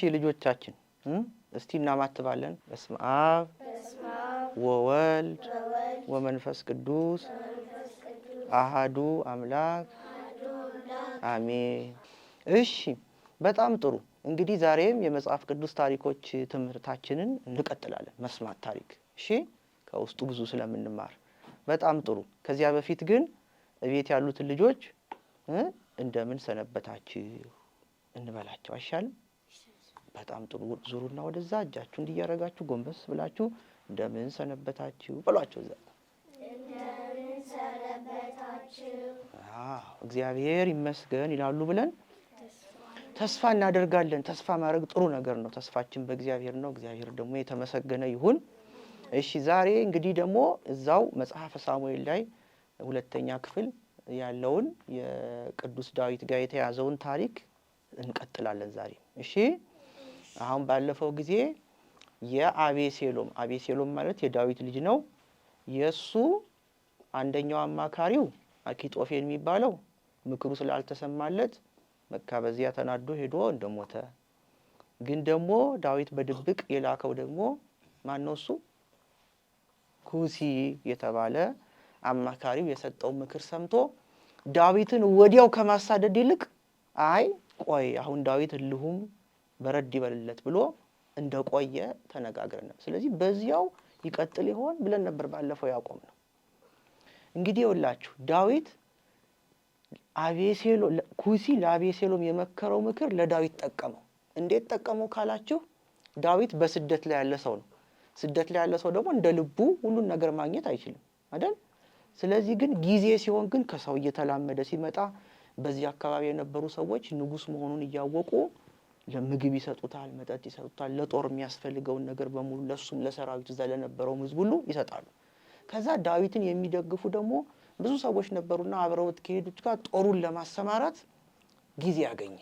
ልጆቻችን እስቲ እናማትባለን። በስመ አብ ወወልድ ወመንፈስ ቅዱስ አሃዱ አምላክ አሜን። እሺ በጣም ጥሩ። እንግዲህ ዛሬም የመጽሐፍ ቅዱስ ታሪኮች ትምህርታችንን እንቀጥላለን። መስማት ታሪክ እሺ፣ ከውስጡ ብዙ ስለምንማር በጣም ጥሩ። ከዚያ በፊት ግን እቤት ያሉትን ልጆች እንደምን ሰነበታችሁ እንበላቸው አይሻልም? በጣም ጥሩ። ዙሩና ወደዛ እጃችሁ እንዲያረጋችሁ ጎንበስ ብላችሁ እንደምን ሰነበታችሁ በሏቸው። እዛ እንደምን ሰነበታችሁ። እግዚአብሔር ይመስገን ይላሉ ብለን ተስፋ እናደርጋለን። ተስፋ ማድረግ ጥሩ ነገር ነው። ተስፋችን በእግዚአብሔር ነው። እግዚአብሔር ደግሞ የተመሰገነ ይሁን። እሺ ዛሬ እንግዲህ ደግሞ እዛው መጽሐፈ ሳሙኤል ላይ ሁለተኛ ክፍል ያለውን የቅዱስ ዳዊት ጋር የተያዘውን ታሪክ እንቀጥላለን ዛሬ። እሺ አሁን ባለፈው ጊዜ አቤሴሎም ማለት የዳዊት ልጅ ነው። የሱ አንደኛው አማካሪው አኪጦፌል የሚባለው ምክሩ ስላልተሰማለት በቃ በዚያ ተናዶ ሄዶ እንደሞተ፣ ግን ደግሞ ዳዊት በድብቅ የላከው ደግሞ ማነው? እሱ ኩሲ የተባለ አማካሪው የሰጠው ምክር ሰምቶ ዳዊትን ወዲያው ከማሳደድ ይልቅ አይ ቆይ አሁን ዳዊት እልሁም በረድ ይበልለት ብሎ እንደቆየ ተነጋግረናል። ስለዚህ በዚያው ይቀጥል ይሆን ብለን ነበር ባለፈው ያቆምነው። እንግዲህ ይኸውላችሁ ዳዊት ኩሲ ለአቤሴሎም የመከረው ምክር ለዳዊት ጠቀመው። እንዴት ጠቀመው ካላችሁ ዳዊት በስደት ላይ ያለ ሰው ነው። ስደት ላይ ያለ ሰው ደግሞ እንደ ልቡ ሁሉን ነገር ማግኘት አይችልም አይደል? ስለዚህ ግን ጊዜ ሲሆን ግን ከሰው እየተላመደ ሲመጣ በዚህ አካባቢ የነበሩ ሰዎች ንጉስ መሆኑን እያወቁ ለምግብ ይሰጡታል፣ መጠጥ ይሰጡታል፣ ለጦር የሚያስፈልገውን ነገር በሙሉ ለሱም ለሰራዊቱ እዛ ለነበረው ህዝብ ሁሉ ይሰጣሉ። ከዛ ዳዊትን የሚደግፉ ደግሞ ብዙ ሰዎች ነበሩና አብረውት ከሄዱት ጋር ጦሩን ለማሰማራት ጊዜ ያገኘ።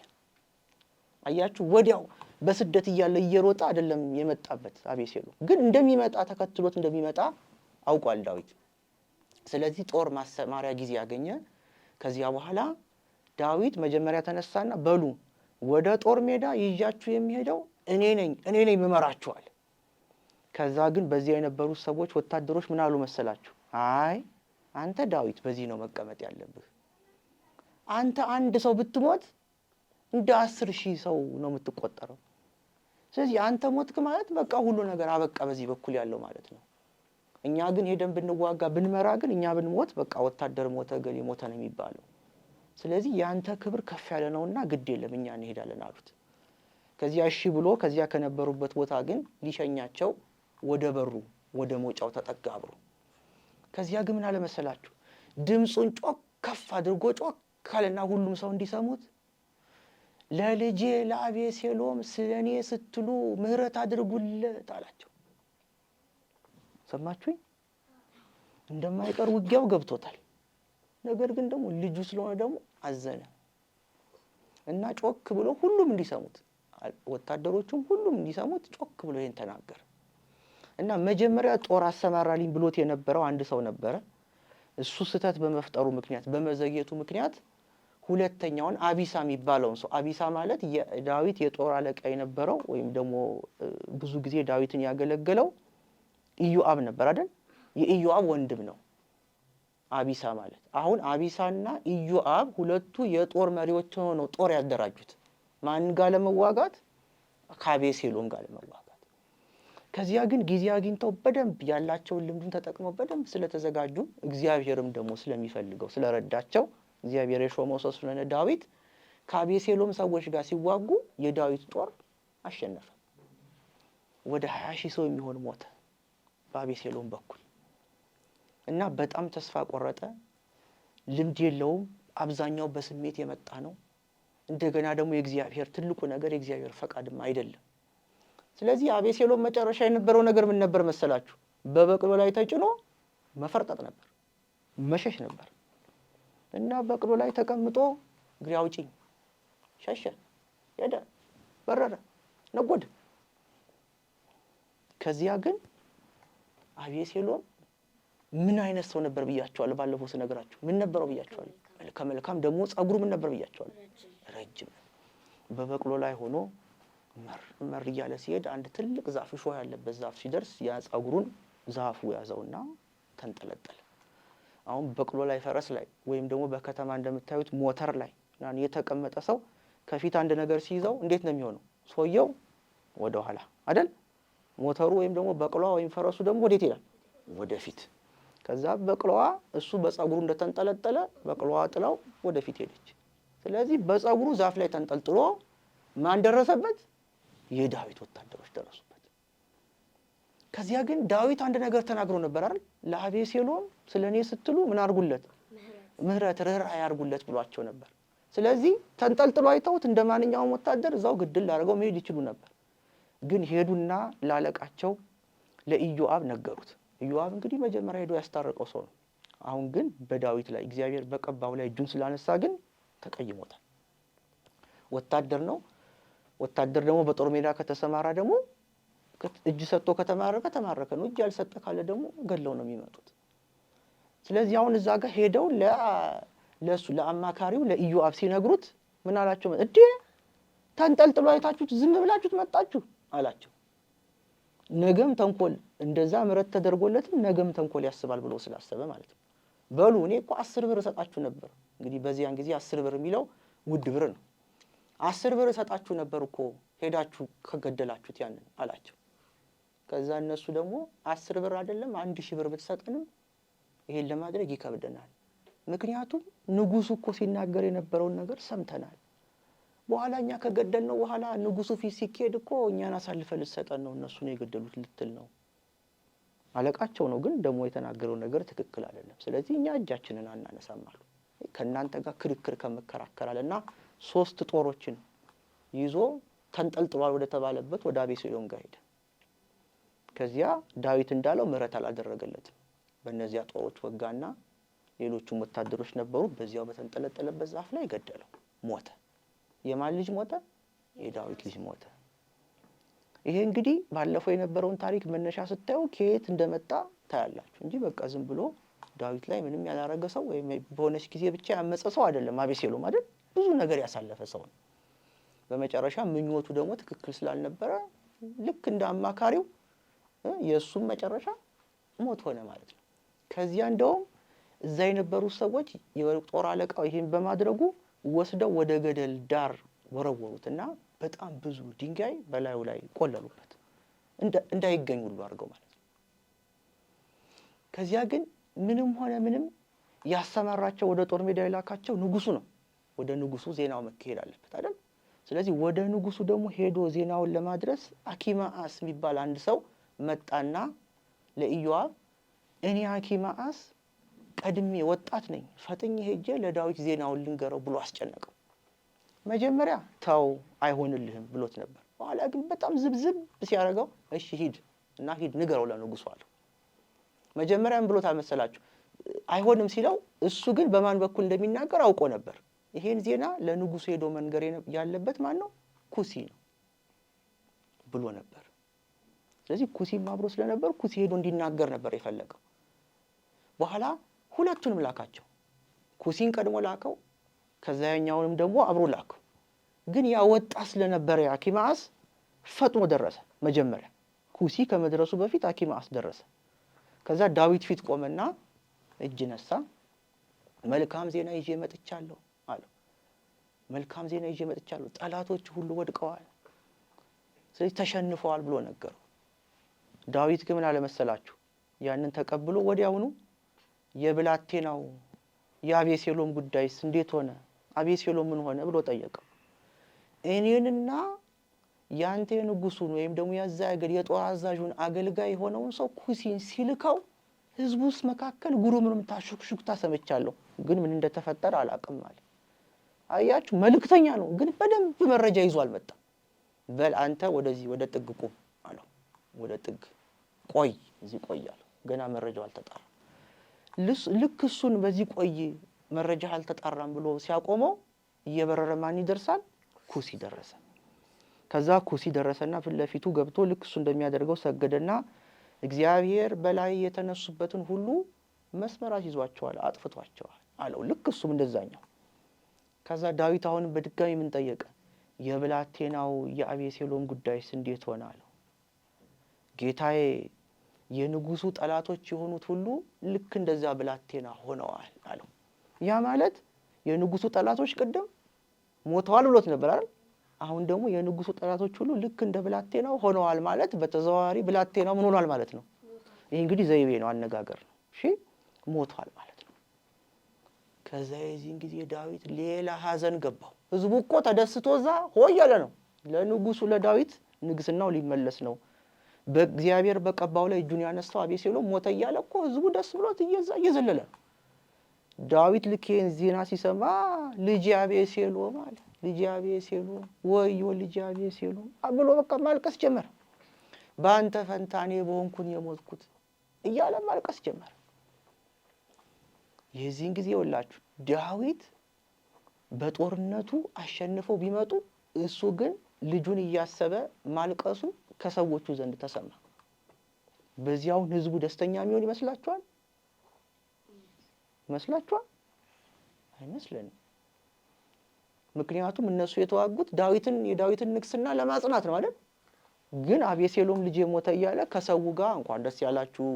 አያችሁ ወዲያው በስደት እያለ እየሮጣ አይደለም የመጣበት አቤሴሎም፣ ግን እንደሚመጣ ተከትሎት እንደሚመጣ አውቋል ዳዊት። ስለዚህ ጦር ማሰማሪያ ጊዜ ያገኘ። ከዚያ በኋላ ዳዊት መጀመሪያ ተነሳና በሉ ወደ ጦር ሜዳ ይዣችሁ የሚሄደው እኔ ነኝ መመራችኋል። ከዛ ግን በዚያ የነበሩት ሰዎች ወታደሮች ምን አሉ መሰላችሁ? አይ አንተ ዳዊት በዚህ ነው መቀመጥ ያለብህ። አንተ አንድ ሰው ብትሞት እንደ 10,000 ሰው ነው የምትቆጠረው። ስለዚህ አንተ ሞትክ ማለት በቃ ሁሉ ነገር አበቃ በዚህ በኩል ያለው ማለት ነው። እኛ ግን ሄደን ብንዋጋ ብንመራ ግን እኛ ብንሞት በቃ ወታደር ሞተ ገሌ ሞተ ነው የሚባለው። ስለዚህ ያንተ ክብር ከፍ ያለ ነውና ግድ የለም እኛ እንሄዳለን አሉት። ከዚያ እሺ ብሎ ከዚያ ከነበሩበት ቦታ ግን ሊሸኛቸው ወደ በሩ ወደ ሞጫው ተጠጋ አብሮ። ከዚያ ግን ምን አለ መሰላችሁ? ድምጹን ጮክ ከፍ አድርጎ ጮክ ካለና ሁሉም ሰው እንዲሰሙት ለልጄ ለአቤሴሎም ስለኔ ስትሉ ምህረት አድርጉለት አላቸው። ሰማችሁኝ? እንደማይቀር ውጊያው ገብቶታል። ነገር ግን ደግሞ ልጁ ስለሆነ ደግሞ አዘነ እና ጮክ ብሎ ሁሉም እንዲሰሙት ወታደሮቹም ሁሉም እንዲሰሙት ጮክ ብሎ ይሄን ተናገረ። እና መጀመሪያ ጦር አሰማራልኝ ብሎት የነበረው አንድ ሰው ነበረ። እሱ ስህተት በመፍጠሩ ምክንያት በመዘግየቱ ምክንያት ሁለተኛውን አቢሳ የሚባለውን ሰው፣ አቢሳ ማለት የዳዊት የጦር አለቃ የነበረው ወይም ደግሞ ብዙ ጊዜ ዳዊትን ያገለገለው ኢዮአብ ነበር አይደል? የኢዮአብ ወንድም ነው አቢሳ ማለት። አሁን አቢሳና ኢዮአብ ሁለቱ የጦር መሪዎች ሆነው ጦር ያደራጁት ማን ጋር ለመዋጋት? ከአቤሴሎም ጋር ለመዋጋት። ከዚያ ግን ጊዜ አግኝተው በደንብ ያላቸውን ልምዱን ተጠቅመው በደንብ ስለተዘጋጁ እግዚአብሔርም ደግሞ ስለሚፈልገው ስለረዳቸው እግዚአብሔር የሾመው ሰው ስለሆነ ዳዊት ከአቤሴሎም ሰዎች ጋር ሲዋጉ የዳዊት ጦር አሸነፈ። ወደ 20,000 ሰው የሚሆን ሞተ በአቤሴሎም በኩል። እና በጣም ተስፋ ቆረጠ። ልምድ የለውም። አብዛኛው በስሜት የመጣ ነው። እንደገና ደግሞ የእግዚአብሔር ትልቁ ነገር የእግዚአብሔር ፈቃድም አይደለም። ስለዚህ አቤሴሎም መጨረሻ የነበረው ነገር ምን ነበር መሰላችሁ? በበቅሎ ላይ ተጭኖ መፈርጠጥ ነበር፣ መሸሽ ነበር። እና በቅሎ ላይ ተቀምጦ እግሬ አውጪኝ ሸሸ፣ ሄደ፣ በረረ፣ ነጎደ። ከዚያ ግን አቤሴሎም ምን አይነት ሰው ነበር ብያቸዋለሁ ባለፈው ስነግራችሁ። ምን ነበረው ብያቸዋለሁ? መልካም ደግሞ ጸጉሩ ምን ነበር ብያቸዋለሁ? ረጅም። በበቅሎ ላይ ሆኖ መር እያለ ሲሄድ አንድ ትልቅ ዛፍ እሾህ ያለበት ዛፍ ሲደርስ ያ ጸጉሩን ዛፉ ያዘውና ተንጠለጠለ። አሁን በቅሎ ላይ ፈረስ ላይ ወይም ደግሞ በከተማ እንደምታዩት ሞተር ላይ የተቀመጠ ሰው ከፊት አንድ ነገር ሲይዘው እንዴት ነው የሚሆነው? ሰውየው ወደ ኋላ አይደል? ሞተሩ ወይም ደግሞ በቅሎዋ ወይም ፈረሱ ደግሞ ወዴት ይላል? ወደፊት። ከዛ በቅሎዋ እሱ በጸጉሩ እንደተንጠለጠለ በቅሎዋ ጥላው ወደፊት ሄደች። ስለዚህ በጸጉሩ ዛፍ ላይ ተንጠልጥሎ ማን ደረሰበት? የዳዊት ወታደሮች ደረሱበት። ከዚያ ግን ዳዊት አንድ ነገር ተናግሮ ነበር አይደል? ለአቤሴሎም ስለኔ ስትሉ ምን አርጉለት? ምህረት ርህራሄ ያርጉለት ብሏቸው ነበር። ስለዚህ ተንጠልጥሎ አይተውት እንደማንኛውም ወታደር እዛው ግድል አድርገው መሄድ ይችሉ ነበር። ግን ሄዱና ላለቃቸው ለኢዮአብ ነገሩት። ኢዮአብ እንግዲህ መጀመሪያ ሄዶ ያስታረቀው ሰው ነው። አሁን ግን በዳዊት ላይ እግዚአብሔር በቀባው ላይ እጁን ስላነሳ ግን ተቀይሞታል። ወታደር ነው። ወታደር ደግሞ በጦር ሜዳ ከተሰማራ ደግሞ እጅ ሰጥቶ ከተማረከ ተማረከ ነው። እጅ ያልሰጠ ካለ ደግሞ ገለው ነው የሚመጡት። ስለዚህ አሁን እዛ ጋር ሄደው ለሱ ለአማካሪው ለኢዮአብ ሲነግሩት ምን አላቸው? እንዴ ተንጠልጥሎ አይታችሁት ዝም ብላችሁት መጣችሁ አላቸው። ነገም ተንኮል እንደዛ ምረት ተደርጎለትም ነገም ተንኮል ያስባል ብሎ ስላሰበ ማለት ነው። በሉ እኔ እኮ 10 ብር እሰጣችሁ ነበር። እንግዲህ በዚያን ጊዜ 10 ብር የሚለው ውድ ብር ነው። 10 ብር እሰጣችሁ ነበር እኮ ሄዳችሁ ከገደላችሁት ያንን አላቸው። ከዛ እነሱ ደግሞ 10 ብር አይደለም 1000 ብር ብትሰጠንም ይሄን ለማድረግ ይከብደናል። ምክንያቱም ንጉሱ እኮ ሲናገር የነበረውን ነገር ሰምተናል። በኋላ እኛ ከገደልነው በኋላ ንጉሱ ፊት ሲኬድ እኮ እኛን አሳልፈን ልትሰጠን ነው፣ እነሱ ነው የገደሉት ልትል ነው። አለቃቸው ነው፣ ግን ደግሞ የተናገረው ነገር ትክክል አይደለም። ስለዚህ እኛ እጃችንን አናነሳም አሉ። ከእናንተ ጋር ክርክር ከመከራከራልና 3 ጦሮችን ይዞ ተንጠልጥሏል ወደ ተባለበት ወደ አቤሴሎም ጋር ሄደ። ከዚያ ዳዊት እንዳለው ምህረት አላደረገለትም። በእነዚያ ጦሮች ወጋና ሌሎቹም ወታደሮች ነበሩ። በዚያው በተንጠለጠለበት ዛፍ ላይ ገደለው፣ ሞተ። የማን ልጅ ሞተ? የዳዊት ልጅ ሞተ። ይሄ እንግዲህ ባለፈው የነበረውን ታሪክ መነሻ ስታዩ ከየት እንደመጣ ታያላችሁ እንጂ በቃ ዝም ብሎ ዳዊት ላይ ምንም ያላረገ ሰው ወይም በሆነች ጊዜ ብቻ ያመፀ ሰው አይደለም። አቤሴሎም አይደል? ብዙ ነገር ያሳለፈ ሰው ነው። በመጨረሻ ምኞቱ ደግሞ ትክክል ስላልነበረ ልክ እንደ አማካሪው የእሱም መጨረሻ ሞት ሆነ ማለት ነው። ከዚያ እንደውም እዛ የነበሩ ሰዎች የጦር አለቃው ይሄን በማድረጉ ወስደው ወደ ገደል ዳር ወረወሩትና በጣም ብዙ ድንጋይ በላዩ ላይ ቆለሉበት፣ እንዳይገኝ ሁሉ አድርገው ማለት ነው። ከዚያ ግን ምንም ሆነ ምንም ያሰማራቸው ወደ ጦር ሜዳ የላካቸው ንጉሱ ነው። ወደ ንጉሱ ዜናው መካሄድ አለበት አይደል? ስለዚህ ወደ ንጉሱ ደግሞ ሄዶ ዜናውን ለማድረስ አኪማአስ የሚባል አንድ ሰው መጣና ለኢዮአብ እኔ አኪማአስ ቀድሜ ወጣት ነኝ፣ ፈጥኜ ሄጄ ለዳዊት ዜናውን ልንገረው ብሎ አስጨነቀው። መጀመሪያ ተው አይሆንልህም ብሎት ነበር። በኋላ ግን በጣም ዝብዝብ ሲያደርገው እሺ ሂድ እና ሂድ ንገረው ለንጉሱ አለው። መጀመሪያም ብሎት አልመሰላችሁ አይሆንም ሲለው እሱ ግን በማን በኩል እንደሚናገር አውቆ ነበር። ይሄን ዜና ለንጉሱ ሄዶ መንገር ያለበት ማን ነው? ኩሲ ነው ብሎ ነበር። ስለዚህ ኩሲም አብሮ ስለነበር ኩሲ ሄዶ እንዲናገር ነበር የፈለገው። በኋላ ሁለቱንም ላካቸው። ኩሲን ቀድሞ ላከው፣ ከዛኛውንም ደግሞ አብሮ ላከው። ግን ያ ወጣ ስለነበረ አኪማአስ ፈጥኖ ደረሰ። መጀመሪያ ኩሲ ከመድረሱ በፊት አኪማአስ ደረሰ። ከዛ ዳዊት ፊት ቆመና እጅ ነሳ። መልካም ዜና ይዤ መጥቻለሁ አለው። መልካም ዜና ይዤ መጥቻለሁ፣ ጠላቶች ሁሉ ወድቀዋል፣ ስለዚህ ተሸንፈዋል ብሎ ነገረው። ዳዊት ግን ምን አለ መሰላችሁ? ያንን ተቀብሎ ወዲያውኑ የብላቴናው የአቤሴሎም ጉዳይስ እንዴት ሆነ? አቤሴሎም ምን ሆነ ብሎ ጠየቀው። እኔንና ያንተ ንጉሱን ወይም ደግሞ ያዛ ያገል የጦር አዛዡን አገልጋይ የሆነውን ሰው ኩሲን ሲልከው ህዝቡስ መካከል ጉሩምንም ታሹክሹክታ ሰምቻለሁ፣ ግን ምን እንደተፈጠረ አላውቅም አለ። አያችሁ፣ መልእክተኛ ነው፣ ግን በደንብ መረጃ ይዞ አልመጣም። በል አንተ ወደዚህ ወደ ጥግ ቁም አለው። ወደ ጥግ ቆይ፣ እዚህ ቆይ አለው። ገና መረጃው አልተጣራም። ልክ እሱን በዚህ ቆይ መረጃ አልተጣራም ብሎ ሲያቆመው እየበረረ ማን ይደርሳል? ኩሲ ደረሰ። ከዛ ኩሲ ደረሰና ፊት ለፊቱ ገብቶ ልክ እሱ እንደሚያደርገው ሰገደና እግዚአብሔር በላይ የተነሱበትን ሁሉ መስመራት ይዟቸዋል፣ አጥፍቷቸዋል አለው። ልክ እሱም እንደዛኛው። ከዛ ዳዊት አሁን በድጋሚ ምን ጠየቀ? የብላቴናው የአቤሴሎም ጉዳይስ እንዴት ሆነ አለው። ጌታዬ የንጉሱ ጠላቶች የሆኑት ሁሉ ልክ እንደዛ ብላቴና ሆነዋል አለው። ያ ማለት የንጉሱ ጠላቶች ቅድም ሞተዋል ብሎት ነበር አይደል? አሁን ደግሞ የንጉሱ ጠላቶች ሁሉ ልክ እንደ ብላቴናው ሆነዋል ማለት በተዘዋዋሪ ብላቴናው ምን ሆኗል ማለት ነው። ይህ እንግዲህ ዘይቤ ነው፣ አነጋገር ነው። እሺ ሞቷል ማለት ነው። ከዛ የዚህን ጊዜ ዳዊት ሌላ ሀዘን ገባው። ህዝቡ እኮ ተደስቶ እዛ ሆይ ያለ ነው። ለንጉሱ ለዳዊት ንግስናው ሊመለስ ነው። በእግዚአብሔር በቀባው ላይ እጁን ያነሳው አቤሴሎም ሞተ እያለ እኮ ህዝቡ ደስ ብሎት እየዘለለ ነው። ዳዊት ልክ ይህን ዜና ሲሰማ ልጄ አቤሴሎም አለ። ልጄ አቤሴሎም ወዮ ልጄ አቤሴሎም ብሎ በቃ ማልቀስ ጀመረ። በአንተ ፈንታ እኔ በሆንኩኝ የሞትኩት እያለ ማልቀስ ጀመረ። የዚህን ጊዜ ወላችሁ ዳዊት በጦርነቱ አሸንፈው ቢመጡ እሱ ግን ልጁን እያሰበ ማልቀሱ ከሰዎቹ ዘንድ ተሰማ። በዚያውን ህዝቡ ደስተኛ የሚሆን ይመስላችኋል? አይመስለንም። ምክንያቱም እነሱ የተዋጉት የዳዊትን ንግስና ለማጽናት ነው አይደል? ግን አቤሴሎም ልጄ ሞተ እያለ ከሰው ጋር እንኳን ደስ ያላችሁ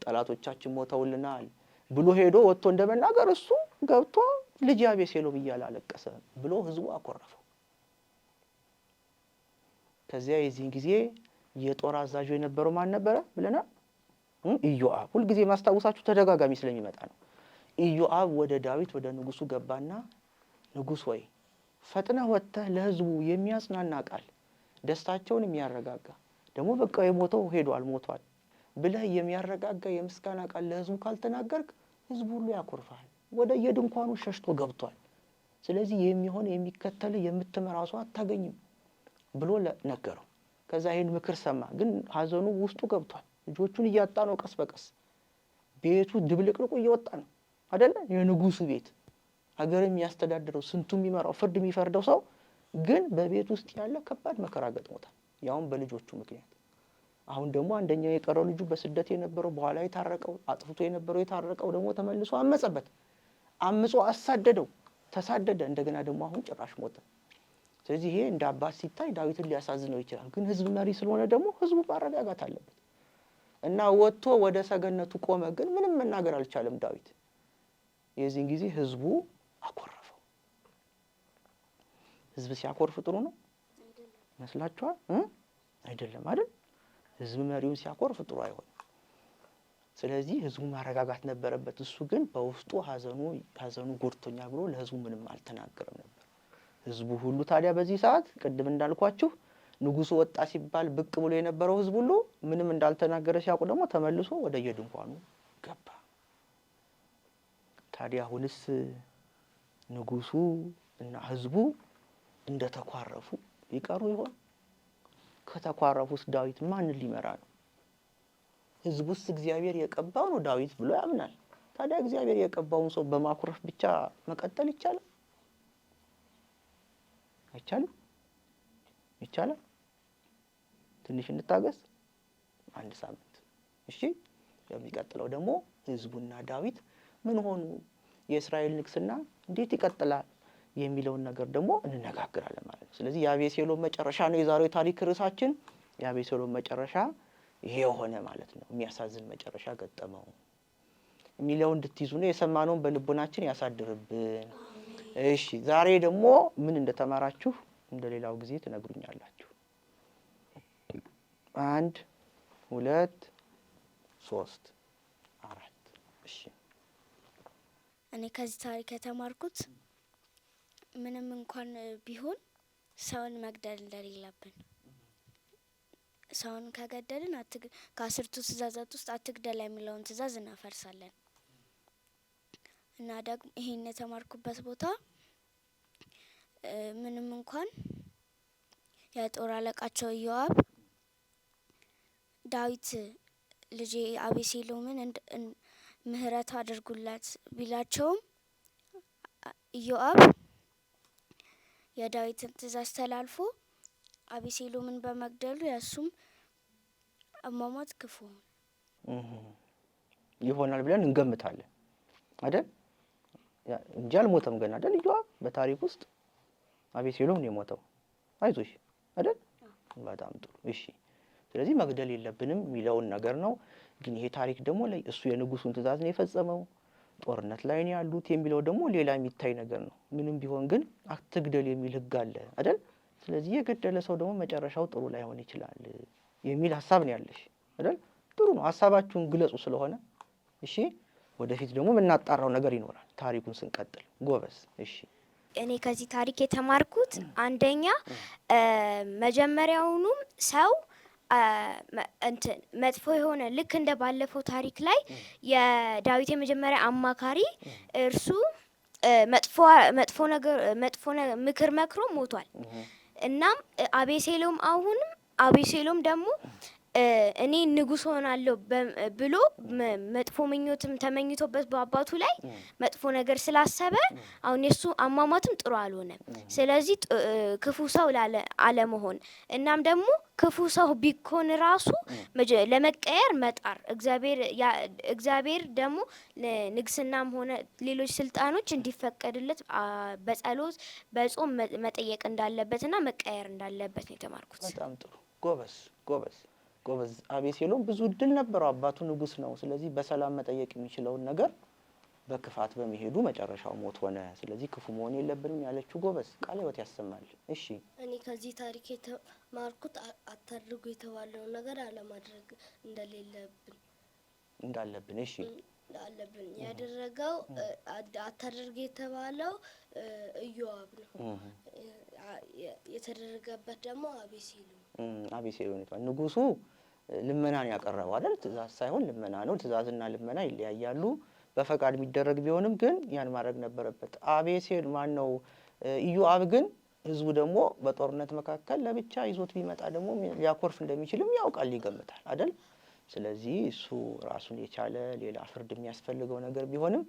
ጠላቶቻችን ሞተውልናል ብሎ ሄዶ ወጥቶ እንደመናገር እሱ ገብቶ ልጄ አቤሴሎም እያለ አለቀሰ ብሎ ህዝቡ አኮረፈው። ከዚያ የዚህን ጊዜ የጦር አዛዡ የነበረው ማን ነበረ ብለናል? ኢዮአብ። ሁልጊዜ ማስታወሳችሁ ተደጋጋሚ ስለሚመጣ ነው። ኢዮአብ ወደ ዳዊት ወደ ንጉሱ ገባና ንጉስ ወይ ፈጥነህ ወጥተህ ለህዝቡ የሚያጽናና ቃል፣ ደስታቸውን የሚያረጋጋ ደግሞ በቃ የሞተው ሄዷል ሞቷል ብለህ የሚያረጋጋ የምስጋና ቃል ለህዝቡ ካልተናገርክ ህዝቡ ሁሉ ያኮርፋል፣ ወደ የድንኳኑ ሸሽቶ ገብቷል። ስለዚህ የሚሆን የሚከተል የምትመራው ሰው አታገኝም ብሎ ነገረው። ከዛ ይሄን ምክር ሰማ። ግን ሀዘኑ ውስጡ ገብቷል። ልጆቹን እያጣ ነው። ቀስ በቀስ ቤቱ ድብልቅልቁ እየወጣ ነው አይደለ? የንጉሱ ቤት ሀገር የሚያስተዳድረው ስንቱ የሚመራው ፍርድ የሚፈርደው ሰው ግን በቤት ውስጥ ያለ ከባድ መከራ ገጥሞታል፣ ያውም በልጆቹ ምክንያት። አሁን ደግሞ አንደኛው የቀረው ልጁ በስደት የነበረው በኋላ የታረቀው አጥፍቶ የነበረው የታረቀው ደግሞ ተመልሶ አመጸበት። አምጾ አሳደደው፣ ተሳደደ። እንደገና ደግሞ አሁን ጭራሽ ሞተ። ስለዚህ ይሄ እንደ አባት ሲታይ ዳዊትን ሊያሳዝነው ይችላል። ግን ህዝብ መሪ ስለሆነ ደግሞ ህዝቡ ማረጋጋት አለበት እና ወጥቶ ወደ ሰገነቱ ቆመ። ግን ምንም መናገር አልቻለም ዳዊት። የዚህን ጊዜ ህዝቡ አኮረፈው። ህዝብ ሲያኮርፍ ጥሩ ነው መስላችኋል? አይደለም አይደል? ህዝብ መሪውን ሲያኮርፍ ጥሩ አይሆንም። ስለዚህ ህዝቡ ማረጋጋት ነበረበት። እሱ ግን በውስጡ ሀዘኑ ጎድቶኛል ብሎ ለህዝቡ ምንም አልተናገረም ነበር። ህዝቡ ሁሉ ታዲያ በዚህ ሰዓት ቅድም እንዳልኳችሁ ንጉሱ ወጣ ሲባል ብቅ ብሎ የነበረው ህዝብ ሁሉ ምንም እንዳልተናገረ ሲያውቁ ደግሞ ተመልሶ ወደ የድንኳኑ ገባ። ታዲያ አሁንስ ንጉሱ እና ህዝቡ እንደተኳረፉ ይቀሩ ይሆን? ከተኳረፉስ ዳዊት ማንን ሊመራ ነው? ህዝቡስ እግዚአብሔር የቀባው ነው ዳዊት ብሎ ያምናል። ታዲያ እግዚአብሔር የቀባውን ሰው በማኩረፍ ብቻ መቀጠል ይቻላል? አይቻልም። ይቻላል። ትንሽ እንታገስ፣ አንድ ሳምንት። እሺ፣ የሚቀጥለው ደግሞ ህዝቡና ዳዊት ምን ሆኑ፣ የእስራኤል ንግስና እንዴት ይቀጥላል የሚለውን ነገር ደግሞ እንነጋገራለን ማለት ነው። ስለዚህ የአቤሴሎም መጨረሻ ነው የዛሬው ታሪክ ርዕሳችን። የአቤሴሎም መጨረሻ ይሄ ሆነ ማለት ነው። የሚያሳዝን መጨረሻ ገጠመው የሚለውን እንድትይዙ ነው። የሰማነውን በልቦናችን ያሳድርብን። እሺ ዛሬ ደግሞ ምን እንደተማራችሁ እንደሌላው ጊዜ ትነግሩኛላችሁ። 1 2 3 4 እሺ። እኔ ከዚህ ታሪክ የተማርኩት ምንም እንኳን ቢሆን ሰውን መግደል እንደሌለብን፣ ሰውን ከገደልን ከ10ቱ ትእዛዛት ውስጥ አትግደል የሚለውን ትእዛዝ እናፈርሳለን። እና ደግሞ ይሄን የተማርኩበት ቦታ ምንም እንኳን የጦር አለቃቸው ኢዮአብ ዳዊት ልጄ አቤሴሎምን ምህረት አድርጉላት ቢላቸውም ኢዮአብ የዳዊትን ትእዛዝ ተላልፎ አቤሴሎምን በመግደሉ ያሱም አሟሟት ክፉ ይሆናል ብለን እንገምታለን አይደል? እንጂ አልሞተም ገና አይደል? ኢዮአብ በታሪክ ውስጥ አቤሴሎም ነው የሞተው። አይዞሽ አይደል? በጣም ጥሩ እሺ። ስለዚህ መግደል የለብንም የሚለውን ነገር ነው። ግን ይሄ ታሪክ ደግሞ ላይ እሱ የንጉሱን ትእዛዝ ነው የፈጸመው፣ ጦርነት ላይ ነው ያሉት የሚለው ደግሞ ሌላ የሚታይ ነገር ነው። ምንም ቢሆን ግን አትግደል የሚል ህግ አለ አይደል? ስለዚህ የገደለ ሰው ደግሞ መጨረሻው ጥሩ ላይሆን ይችላል የሚል ሀሳብ ነው ያለሽ አይደል? ጥሩ ነው፣ ሀሳባችሁን ግለጹ ስለሆነ እሺ። ወደፊት ደግሞ የምናጣራው ነገር ይኖራል ታሪኩን ስንቀጥል። ጎበዝ እሺ። እኔ ከዚህ ታሪክ የተማርኩት አንደኛ መጀመሪያውኑም ሰው እንትን መጥፎ የሆነ ልክ እንደ ባለፈው ታሪክ ላይ የዳዊት የመጀመሪያ አማካሪ እርሱ መጥፎ ምክር መክሮ ሞቷል። እናም አቤሴሎም ደግሞ እኔ ንጉስ ሆናለሁ ብሎ መጥፎ ምኞትም ተመኝቶበት በአባቱ ላይ መጥፎ ነገር ስላሰበ አሁን የሱ አሟሟትም ጥሩ አልሆነም። ስለዚህ ክፉ ሰው አለመሆን እናም ደግሞ ክፉ ሰው ቢኮን ራሱ ለመቀየር መጣር እግዚአብሔር ደግሞ ንግስናም ሆነ ሌሎች ስልጣኖች እንዲፈቀድለት በጸሎት በጾም መጠየቅ እንዳለበትና መቀየር እንዳለበት ነው የተማርኩት። በጣም ጥሩ ጎበዝ ጎበዝ ጎበዝ። አቤሴሎም ብዙ እድል ነበረው፣ አባቱ ንጉስ ነው። ስለዚህ በሰላም መጠየቅ የሚችለውን ነገር በክፋት በመሄዱ መጨረሻው ሞት ሆነ። ስለዚህ ክፉ መሆን የለብንም ያለችው ጎበዝ። ቃለ ሕይወት ያሰማል። እሺ እኔ ከዚህ ታሪክ የተማርኩት አታድርጉ የተባለውን ነገር አለማድረግ እንዳለብን እሺ እንዳለብን ያደረገው አታድርግ የተባለው ኢዮአብ ነው። የተደረገበት ደግሞ አቤሴሎም ይባላል። ንጉሱ ልመናን ያቀረበው አይደል? ትእዛዝ ሳይሆን ልመና ነው። ትእዛዝና ልመና ይለያያሉ። በፈቃድ የሚደረግ ቢሆንም ግን ያን ማድረግ ነበረበት። ኢዮአብ ግን ህዝቡ ደግሞ በጦርነት መካከል ለብቻ ይዞት ቢመጣ ደግሞ ሊያኮርፍ እንደሚችልም ያውቃል፣ ይገምታል አይደል? ስለዚህ እሱ ራሱን የቻለ ሌላ ፍርድ የሚያስፈልገው ነገር ቢሆንም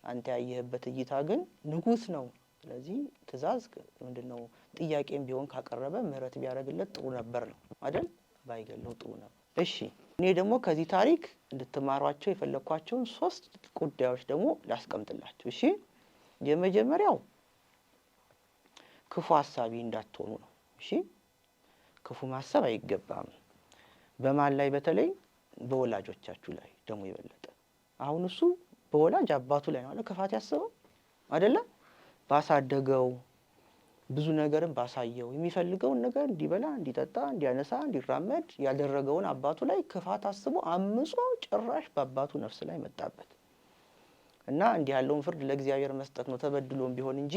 አንተ ያየህበት እይታ ግን ንጉስ ነው። ስለዚህ ትእዛዝ ምንድነው? ጥያቄም ቢሆን ካቀረበ ምህረት ቢያደርግለት ጥሩ ነበር ነው አይደል? ባይገለው ጥሩ ነበር። እሺ እኔ ደግሞ ከዚህ ታሪክ እንድትማሯቸው የፈለኳቸውን 3 ጉዳዮች ደግሞ ላስቀምጥላችሁ። እሺ የመጀመሪያው ክፉ ሐሳቢ እንዳትሆኑ ነው። እሺ ክፉ ማሰብ አይገባም። በማን ላይ? በተለይ በወላጆቻችሁ ላይ ደግሞ ይበለጠ። አሁን እሱ በወላጅ አባቱ ላይ ነው ክፋት ያሰበው አይደለ? ባሳደገው ብዙ ነገርን ባሳየው የሚፈልገውን ነገር እንዲበላ፣ እንዲጠጣ፣ እንዲያነሳ፣ እንዲራመድ ያደረገውን አባቱ ላይ ክፋት አስቦ አምጾ ጭራሽ በአባቱ ነፍስ ላይ መጣበት እና እንዲህ ያለውን ፍርድ ለእግዚአብሔር መስጠት ነው ተበድሎም ቢሆን እንጂ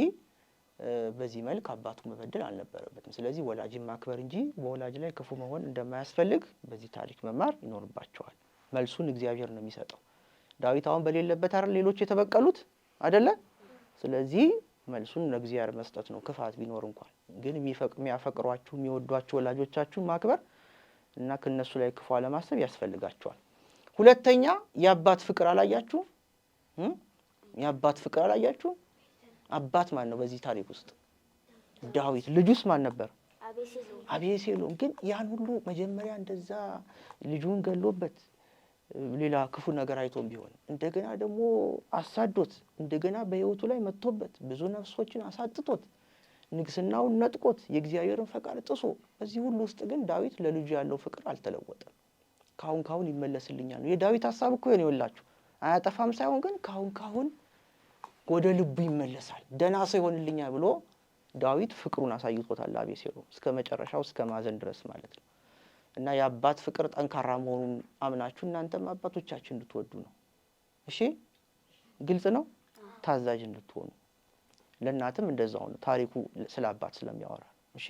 በዚህ መልክ አባቱ መበደል አልነበረበትም። ስለዚህ ወላጅን ማክበር እንጂ በወላጅ ላይ ክፉ መሆን እንደማያስፈልግ በዚህ ታሪክ መማር ይኖርባቸዋል። መልሱን እግዚአብሔር ነው የሚሰጠው። ዳዊት አሁን በሌለበት አይደል ሌሎች የተበቀሉት አይደለ? ስለዚህ መልሱን ለእግዚአብሔር መስጠት ነው። ክፋት ቢኖር እንኳን ግን የሚያፈቅሯችሁ የሚወዷችሁ ወላጆቻችሁን ማክበር እና ከነሱ ላይ ክፉ አለማሰብ ያስፈልጋቸዋል። ሁለተኛ የአባት ፍቅር አላያችሁ? የአባት ፍቅር አላያችሁ? አባት ማን ነው በዚህ ታሪክ ውስጥ? ዳዊት። ልጁስ ማን ነበር? አቤሴሎም። ግን ያን ሁሉ መጀመሪያ እንደዛ ልጁን ገሎበት ሌላ ክፉ ነገር አይቶም ቢሆን እንደገና ደግሞ አሳዶት እንደገና በሕይወቱ ላይ መጥቶበት ብዙ ነፍሶችን አሳጥቶት ንግስናውን ነጥቆት የእግዚአብሔርን ፈቃድ ጥሶ በዚህ ሁሉ ውስጥ ግን ዳዊት ለልጁ ያለው ፍቅር አልተለወጠም። ካሁን ይመለስልኛል ነው የዳዊት ሐሳብ እኮ ነው። ይወላችሁ አያጠፋም ሳይሆን ግን ካሁን ወደ ልቡ ይመለሳል፣ ደህና ሰው ይሆንልኛል ብሎ ዳዊት ፍቅሩን አሳይቶታል ለአቤሴሎም እስከ መጨረሻው እስከ ማዘን ድረስ ማለት ነው። እና የአባት ፍቅር ጠንካራ መሆኑን አምናችሁ እናንተም አባቶቻችሁ እንድትወዱ ነው። እሺ ግልጽ ነው። ታዛዥ እንድትሆኑ ለእናትም እንደዛው ነው። ታሪኩ ስለ አባት ስለሚያወራ እሺ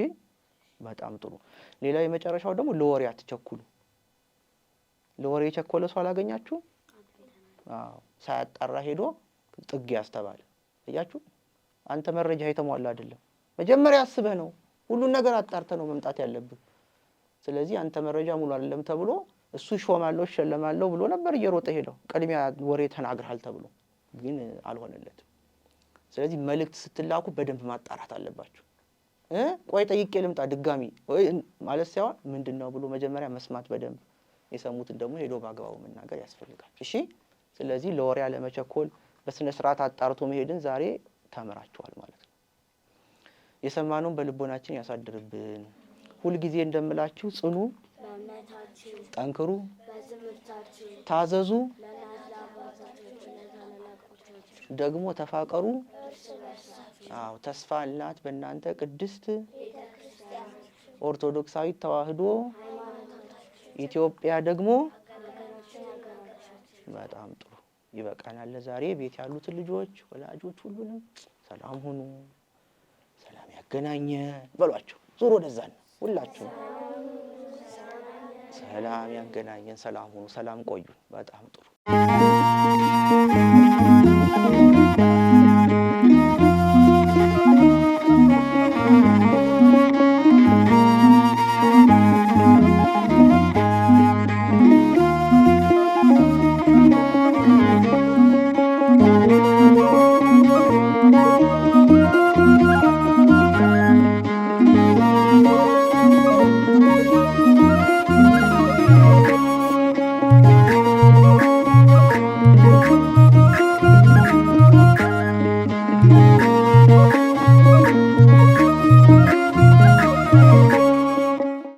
በጣም ጥሩ። ሌላ የመጨረሻው ደግሞ ለወሬ አትቸኩሉ። ለወሬ የቸኮለ ሰው አላገኛችሁ? አዎ ሳያጣራ ሄዶ ጥግ ያስተባለ እያችሁ አንተ መረጃ የተሟላ አይደለም። መጀመሪያ አስበህ ነው ሁሉን ነገር አጣርተህ ነው መምጣት ያለብህ። ስለዚህ አንተ መረጃ ሙሉ አይደለም ተብሎ እሱ ሾማለሁ ሸለማለሁ ብሎ ነበር እየሮጠ ሄደው ቅድሚያ ወሬ ተናግረሃል ተብሎ ግን አልሆነለትም። ስለዚህ መልእክት ስትላኩ በደንብ ማጣራት አለባችሁ። ቆይ ጠይቄ ልምጣ ድጋሚ ወይ ማለት ሳይሆን ምንድነው ብሎ መጀመሪያ መስማት፣ በደንብ የሰሙትን ደግሞ ሄዶ ባግባቡ መናገር ያስፈልጋል። እሺ ስለዚህ ለወሬ አለመቸኮል፣ በስነ ስርዓት አጣርቶ መሄድን ዛሬ ተምራችኋል ማለት ነው። የሰማነውን በልቦናችን ያሳድርብን። ሁልጊዜ እንደምላችሁ ጽኑ፣ ጠንክሩ፣ ታዘዙ፣ ደግሞ ተፋቀሩ። አዎ ተስፋ አላት በእናንተ ቅድስት ኦርቶዶክሳዊት ተዋሕዶ ኢትዮጵያ ደግሞ። በጣም ጥሩ ይበቃናል ለዛሬ። ቤት ያሉትን ልጆች ወላጆች ሁሉንም ሰላም ሁኑ፣ ሰላም ያገናኘ በሏቸው። ዙሮ ወደዛ ነው ሁላችሁ ሰላም ያገናኘን። ሰላም ሁኑ፣ ሰላም ቆዩ። በጣም ጥሩ